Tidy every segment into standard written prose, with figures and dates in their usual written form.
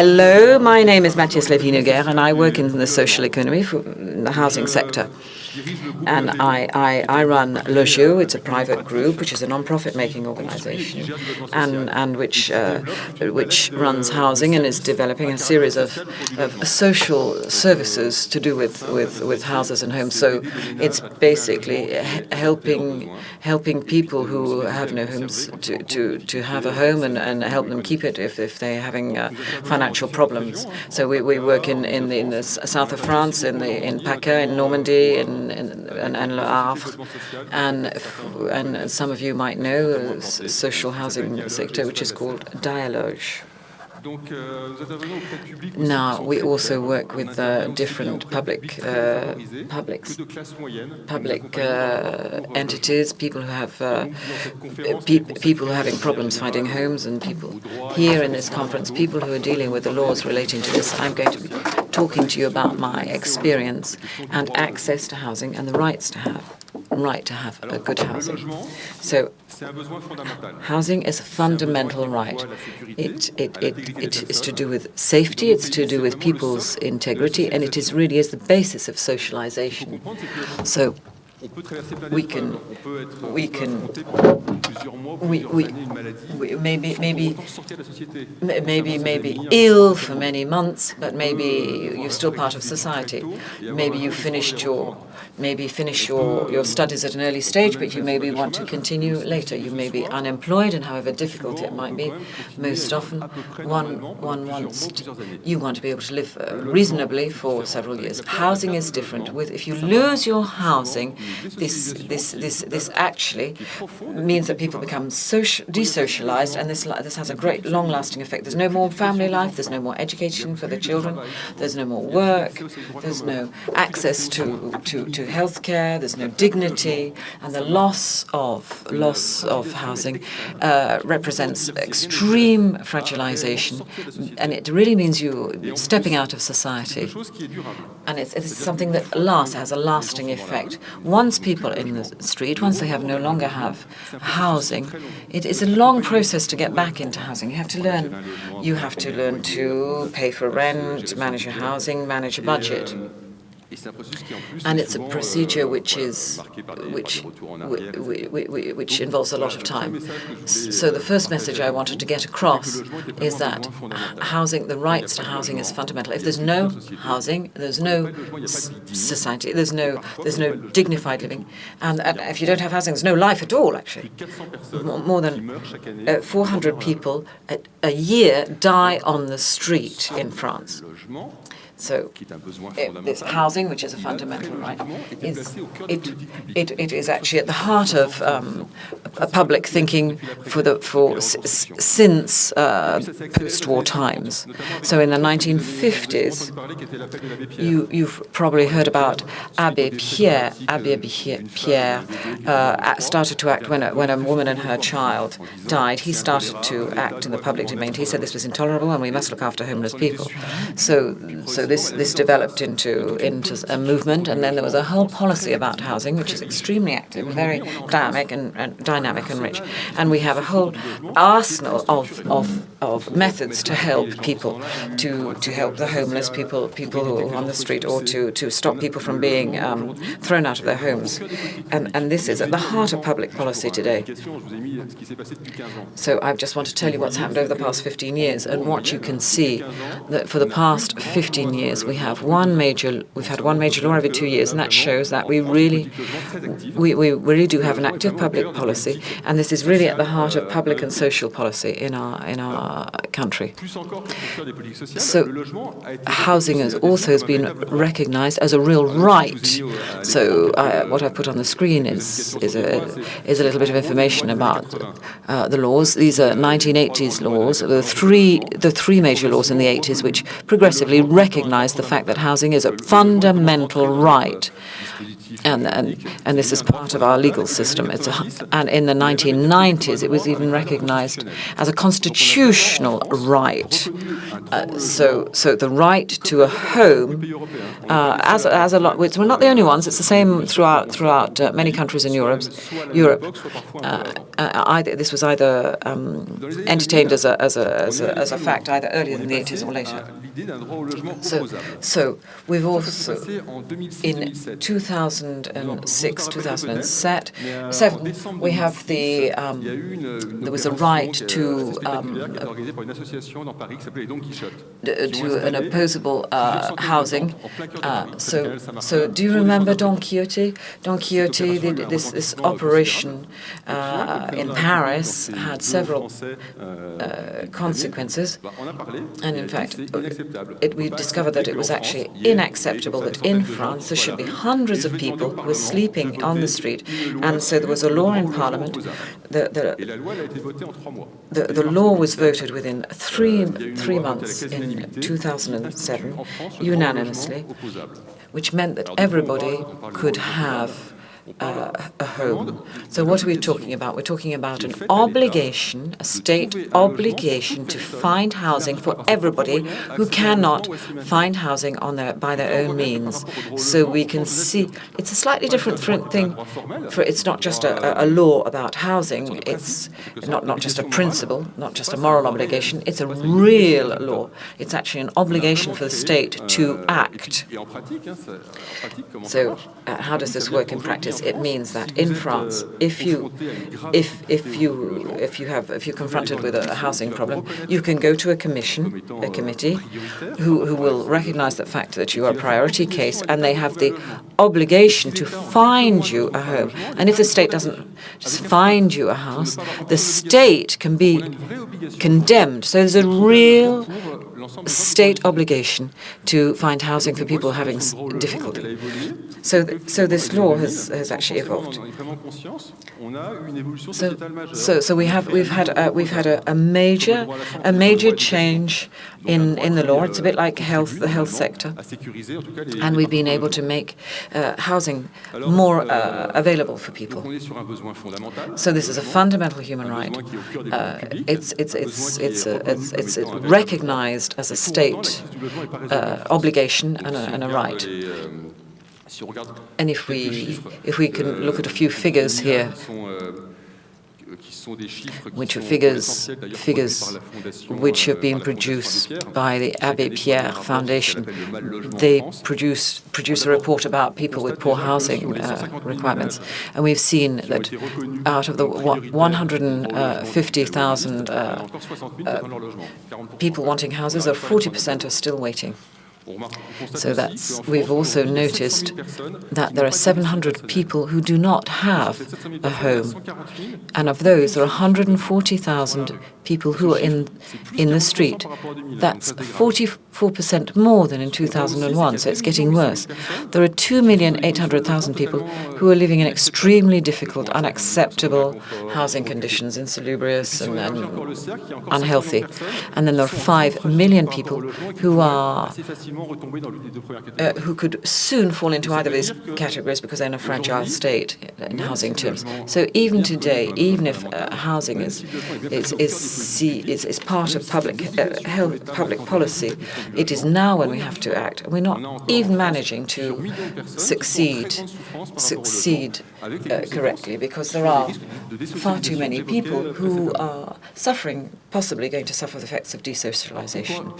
Hello, my name is Mathias Levy-Noguères, and I work in the social economy for the housing sector. And I run Logeo. It's a private group, which is a non-profit making organization, and which runs housing and is developing a series of social services to do with houses and homes. So it's basically helping people who have no homes to have a home and help them keep it if they're having financial problems. So we work in the south of France, in PACA, in Normandy, and Havre, and some of you might know a social housing sector which is called Logeo. Now, we also work with different public entities, people who have people who are having problems finding homes, and people here in this conference, people who are dealing with the laws relating to this. I'm going to be talking to you about my experience and access to housing and the right to have a good housing. So, housing is a fundamental right. It is to do with safety, it's to do with people's integrity, and it is the basis of socialization. So we maybe ill for many months, but maybe you're still part of society. Maybe you finish your studies at an early stage, but you maybe want to continue later. You may be unemployed, and however difficult it might be, most often you want to be able to live reasonably for several years. Housing is different. If you lose your housing, this actually means that people become desocialized, and this has a great long-lasting effect. There's no more family life, there's no more education for the children, there's no more work, there's no access to healthcare, there's no dignity, and the loss of housing represents extreme fragilization, and it really means you stepping out of society. And it's something that has a lasting effect. Once people in the street, once they no longer have housing, it is a long process to get back into housing. You have to learn to pay for rent, manage your housing, manage a budget. And it's a procedure which involves a lot of time. So the first message I wanted to get across is that housing, the rights to housing, is fundamental. If there's no housing, there's no society, there's no dignified living, and if you don't have housing, there's no life at all. Actually, more than 400 people a year die on the street in France. So this housing, which is a fundamental right, it is actually at the heart of public thinking since post-war times. So in the 1950s, you've probably heard about Abbé Pierre. Started to act when a woman and her child died. He started to act in the public domain. He said this was intolerable and we must look after homeless people. So this developed into a movement, and then there was a whole policy about housing, which is extremely active, very dynamic and rich. And we have a whole arsenal of methods to help people, to help the homeless people who are on the street, or to stop people from being thrown out of their homes. And this is at the heart of public policy today. So I just want to tell you what's happened over the past 15 years, and what you can see that for the past 15 years we've had one major law every 2 years, and that shows that we really do have an active public policy, and this is really at the heart of public and social policy in our country. So housing has also been recognized as a real right. So what I've put on the screen is a little bit of information about the laws. These are 1980s laws. The three major laws in the 80s which progressively recognized the fact that housing is a fundamental right. and this is part of our legal system. And in the 1990s, it was even recognized as a constitutional right. So the right to a home, as a lot. We're not the only ones. It's the same throughout many countries in Europe. This was either entertained as a fact either earlier than the 80s or later. So we've also, in 2006, 2007, we have there was a right to an opposable housing. So do you remember Don Quixote? Don Quixote, this operation in Paris had several consequences, and in fact, we discovered that it was actually unacceptable that in France there should be hundreds of people who were sleeping on the street, and so there was a law in Parliament. The law was voted within three months in 2007, unanimously, which meant that everybody could have a home. So what are we talking about? We're talking about an obligation, a state obligation to find housing for everybody who cannot find housing by their own means. So we can see it's a slightly different thing. It's not just a law about housing. It's not just a principle, not just a moral obligation. It's a real law. It's actually an obligation for the state to act. So how does this work in practice? It means that in France, if you're confronted with a housing problem, you can go to a committee, who will recognise the fact that you are a priority case, and they have the obligation to find you a home. And if the state doesn't find you a house, the state can be condemned. So there's a real state obligation to find housing for people having difficulty. So this law has actually evolved. So we've had a major change in the law. It's a bit like the health sector, and we've been able to make housing more available for people. So this is a fundamental human right. It's recognized as a state obligation and a right. And if we can look at a few figures here, which are figures which have been produced by the Abbé Pierre Foundation. They produce a report about people with poor housing requirements, and we've seen that out of the 150,000 people wanting houses, 40% are still waiting. So we've also noticed that there are 700 people who do not have a home, and of those there are 140,000 people who are in the street. That's 44% more than in 2001, so it's getting worse. There are 2,800,000 people who are living in extremely difficult, unacceptable housing conditions, insalubrious and unhealthy. And then there are 5 million people who could soon fall into either of these categories because they're in a fragile state in housing terms. So even today, even if housing is part of public health, public policy, it is now when we have to act. We're not even managing to succeed correctly because there are far too many people who are suffering, possibly going to suffer the effects of desocialization.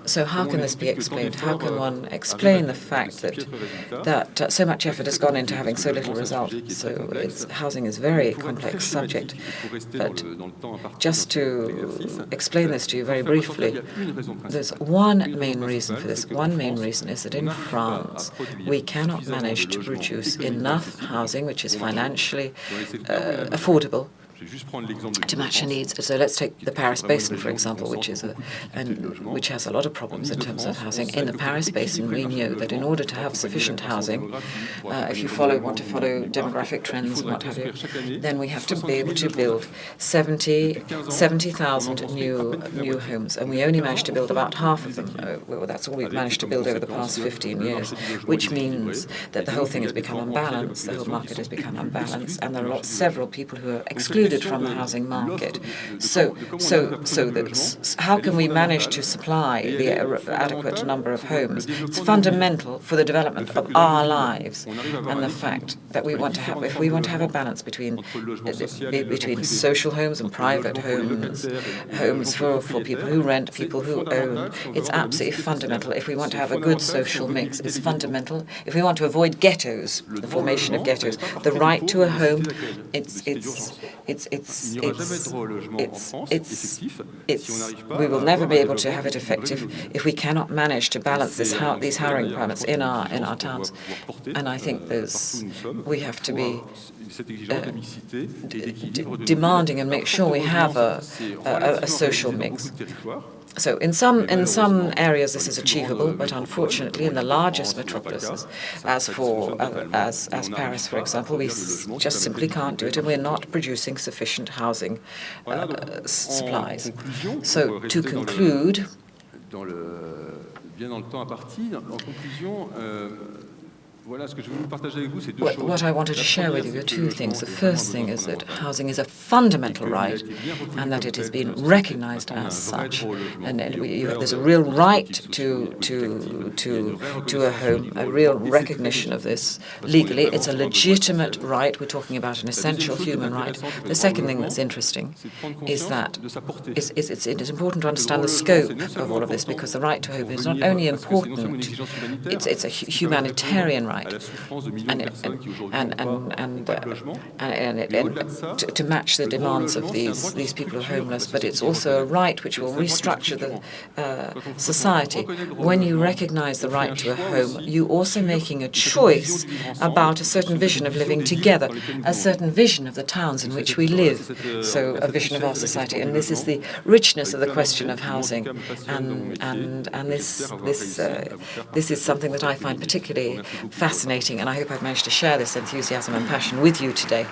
So how can this be explained? How can one explain the fact that so much effort has gone into having so little result? So housing is a very complex subject. But just to explain this to you very briefly, there's one main reason for this. One main reason is that in France, we cannot manage to produce enough housing which is financially affordable to match the needs. So let's take the Paris Basin, for example, which has a lot of problems in terms of housing. In the Paris Basin, we know that in order to have sufficient housing, if you want to follow demographic trends and what have you, then we have to be able to build 70,000 new homes, and we only managed to build about half of them. Well, that's all we've managed to build over the past 15 years, which means that the whole thing has become unbalanced, the whole market has become unbalanced, and there are several people who are excluded from the housing market. So how can we manage to supply the adequate number of homes? It's fundamental for the development of our lives, and the fact that if we want to have a balance between social homes and private homes, homes for people who rent, people who own, it's absolutely fundamental. If we want to have a good social mix, it's fundamental. If we want to avoid ghettos, the formation of ghettos, the right to a home, we will never be able to have it effective if we cannot manage to balance these housing requirements in our towns. And I think we have to be demanding and make sure we have a social mix. So in some areas this is achievable, but unfortunately in the largest metropolises, as Paris, for example, we just simply can't do it, and we're not producing sufficient housing supplies. So to conclude, what I wanted to share with you are two things. The first thing is that housing is a fundamental right, and that it has been recognized as such. And there's a real right to a home, a real recognition of this legally. It's a legitimate right. We're talking about an essential human right. The second thing that's interesting is that it is important to understand the scope of all of this, because the right to a home is not only important, it's a humanitarian right. And to match the demands of these people who are homeless, but it's also a right which will restructure the society. When you recognize the right to a home, you're also making a choice about a certain vision of living together, a certain vision of the towns in which we live, so a vision of our society. And this is the richness of the question of housing, and this is something that I find particularly fascinating, and I hope I've managed to share this enthusiasm and passion with you today.